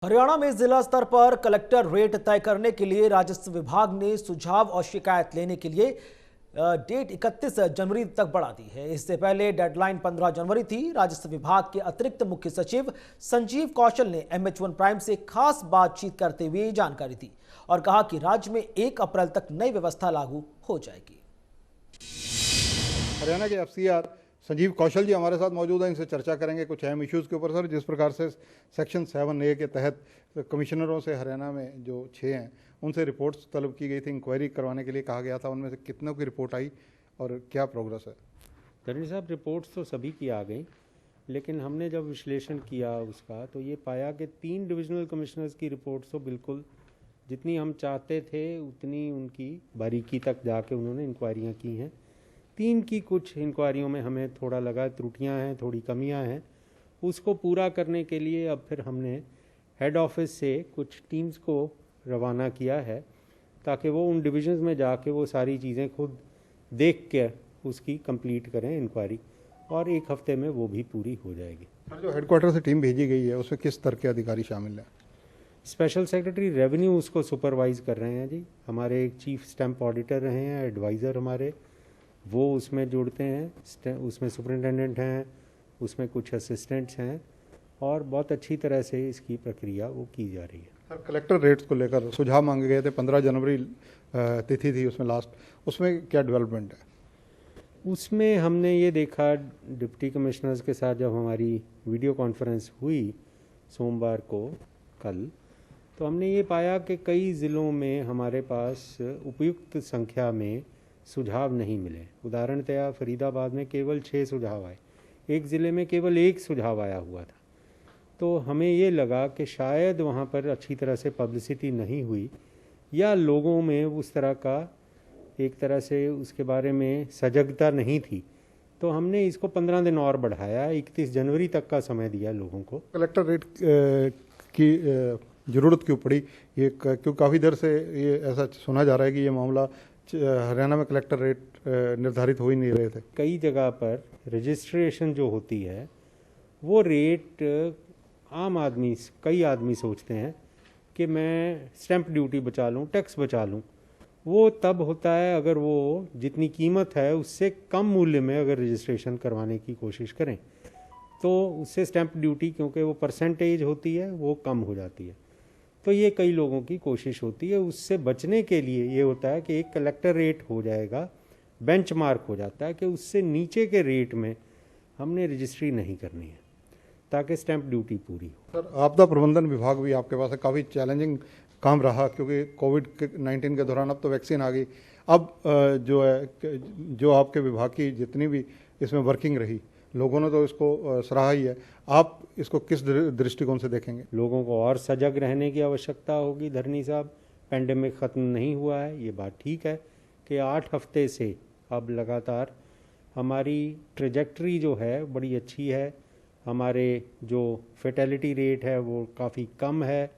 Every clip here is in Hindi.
हरियाणा में जिला स्तर पर कलेक्टर रेट तय करने के लिए राजस्व विभाग ने सुझाव और शिकायत लेने के लिए डेट 31 जनवरी तक बढ़ा दी है। इससे पहले डेडलाइन 15 जनवरी थी। राजस्व विभाग के अतिरिक्त मुख्य सचिव संजीव कौशल ने MH1 प्राइम से खास बातचीत करते हुए जानकारी दी और कहा कि राज्य में 1 अप्रैल तक नई व्यवस्था लागू हो जाएगी। हरियाणा के FCR संजीव कौशल जी हमारे साथ मौजूद हैं। इनसे चर्चा करेंगे कुछ अहम इश्यूज़ के ऊपर। सर, जिस प्रकार से सेक्शन 7A के तहत कमिश्नरों से हरियाणा में जो 6 हैं उनसे रिपोर्ट्स तलब की गई थी, इंक्वायरी करवाने के लिए कहा गया था, उनमें से कितनों की रिपोर्ट आई और क्या प्रोग्रेस है? धरनी साहब, रिपोर्ट्स तो सभी की आ गई, लेकिन हमने जब विश्लेषण किया उसका तो ये पाया कि 3 डिविजनल कमिश्नर्स की रिपोर्ट्स तो बिल्कुल जितनी हम चाहते थे उतनी उनकी बारीकी तक जाके उन्होंने इंक्वायरियाँ की हैं। 3 की कुछ इंक्वायरियों में हमें थोड़ा लगा त्रुटियां हैं, थोड़ी कमियां हैं। उसको पूरा करने के लिए अब फिर हमने हेड ऑफिस से कुछ टीम्स को रवाना किया है ताकि वो उन डिविजन्स में जाके वो सारी चीज़ें खुद देख के उसकी कंप्लीट करें इंक्वायरी, और 1 हफ्ते में वो भी पूरी हो जाएगी। सर, जो हेडक्वार्टर से टीम भेजी गई है उसमें किस स्तर के अधिकारी शामिल हैं? स्पेशल सेक्रेटरी रेवेन्यू उसको सुपरवाइज कर रहे हैं जी। हमारे एक चीफ स्टैम्प ऑडिटर रहे हैं, एडवाइज़र हमारे, वो उसमें जुड़ते हैं। उसमें सुपरिटेंडेंट हैं, उसमें कुछ असिस्टेंट्स हैं, और बहुत अच्छी तरह से इसकी प्रक्रिया वो की जा रही है। सर, कलेक्टर रेट्स को लेकर सुझाव मांगे गए थे, 15 जनवरी तिथि थी उसमें लास्ट, उसमें क्या डेवलपमेंट है? उसमें हमने ये देखा, डिप्टी कमिश्नर्स के साथ जब हमारी वीडियो कॉन्फ्रेंस हुई सोमवार को कल, तो हमने ये पाया कि कई ज़िलों में हमारे पास उपयुक्त संख्या में सुझाव नहीं मिले। उदाहरणतया फरीदाबाद में केवल 6 सुझाव आए, एक ज़िले में केवल 1 सुझाव आया हुआ था। तो हमें ये लगा कि शायद वहाँ पर अच्छी तरह से पब्लिसिटी नहीं हुई, या लोगों में उस तरह का एक तरह से उसके बारे में सजगता नहीं थी। तो हमने इसको 15 दिन और बढ़ाया, 31 जनवरी तक का समय दिया लोगों को। कलेक्टर रेट की ज़रूरत क्यों पड़ी? ये क्यों काफ़ी देर से ये ऐसा सुना जा रहा है कि ये मामला हरियाणा में कलेक्टर रेट निर्धारित हो ही नहीं रहे थे। कई जगह पर रजिस्ट्रेशन जो होती है वो रेट आम आदमी, कई आदमी सोचते हैं कि मैं स्टैंप ड्यूटी बचा लूँ, टैक्स बचा लूँ। वो तब होता है अगर वो जितनी कीमत है उससे कम मूल्य में अगर रजिस्ट्रेशन करवाने की कोशिश करें, तो उससे स्टैंप ड्यूटी, क्योंकि वो परसेंटेज होती है, वो कम हो जाती है। तो ये कई लोगों की कोशिश होती है। उससे बचने के लिए ये होता है कि एक कलेक्टर रेट हो जाएगा, बेंचमार्क हो जाता है कि उससे नीचे के रेट में हमने रजिस्ट्री नहीं करनी है ताकि स्टैंप ड्यूटी पूरी हो। सर, आपदा प्रबंधन विभाग भी आपके पास है, काफ़ी चैलेंजिंग काम रहा क्योंकि कोविड-19 के दौरान अब तो वैक्सीन आ गई। अब जो है, जो आपके विभाग की जितनी भी इसमें वर्किंग रही, लोगों ने तो इसको सराहा ही है। आप इसको किस दृष्टिकोण से देखेंगे? लोगों को और सजग रहने की आवश्यकता होगी। धरनी साहब, पेंडेमिक ख़त्म नहीं हुआ है, ये बात ठीक है कि 8 हफ्ते से अब लगातार हमारी ट्रेजेक्ट्री जो है बड़ी अच्छी है। हमारे जो फेटेलिटी रेट है वो काफ़ी कम है,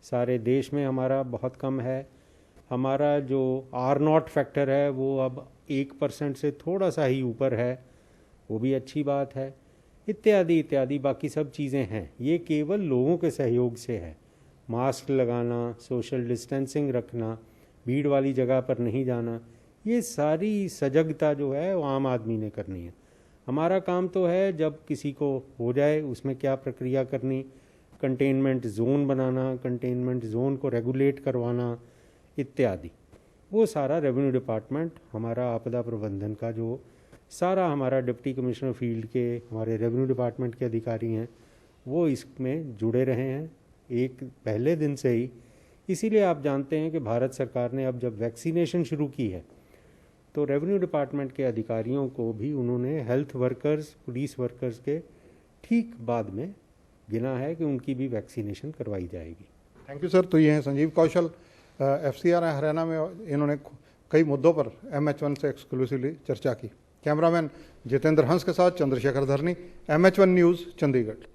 सारे देश में हमारा बहुत कम है। हमारा जो R0 फैक्टर है वो अब 1% से थोड़ा सा ही ऊपर है, वो भी अच्छी बात है। इत्यादि इत्यादि बाकी सब चीज़ें हैं। ये केवल लोगों के सहयोग से है। मास्क लगाना, सोशल डिस्टेंसिंग रखना, भीड़ वाली जगह पर नहीं जाना, ये सारी सजगता जो है वो आम आदमी ने करनी है। हमारा काम तो है जब किसी को हो जाए उसमें क्या प्रक्रिया करनी, कंटेनमेंट जोन बनाना, कंटेनमेंट जोन को रेगुलेट करवाना इत्यादि। वो सारा रेवेन्यू डिपार्टमेंट, हमारा आपदा प्रबंधन का जो सारा हमारा डिप्टी कमिश्नर फील्ड के, हमारे रेवेन्यू डिपार्टमेंट के अधिकारी हैं, वो इसमें जुड़े रहे हैं एक पहले दिन से ही। इसीलिए आप जानते हैं कि भारत सरकार ने अब जब वैक्सीनेशन शुरू की है तो रेवेन्यू डिपार्टमेंट के अधिकारियों को भी उन्होंने हेल्थ वर्कर्स, पुलिस वर्कर्स के ठीक बाद में गिना है कि उनकी भी वैक्सीनेशन करवाई जाएगी। Thank you sir. तो ये हैं संजीव कौशल, FCR है हरियाणा में। इन्होंने कई मुद्दों पर MH1 से एक्सक्लूसिवली चर्चा की। कैमरामैन जितेंद्र हंस के साथ चंद्रशेखर धरनी, MH1 न्यूज़, चंडीगढ़।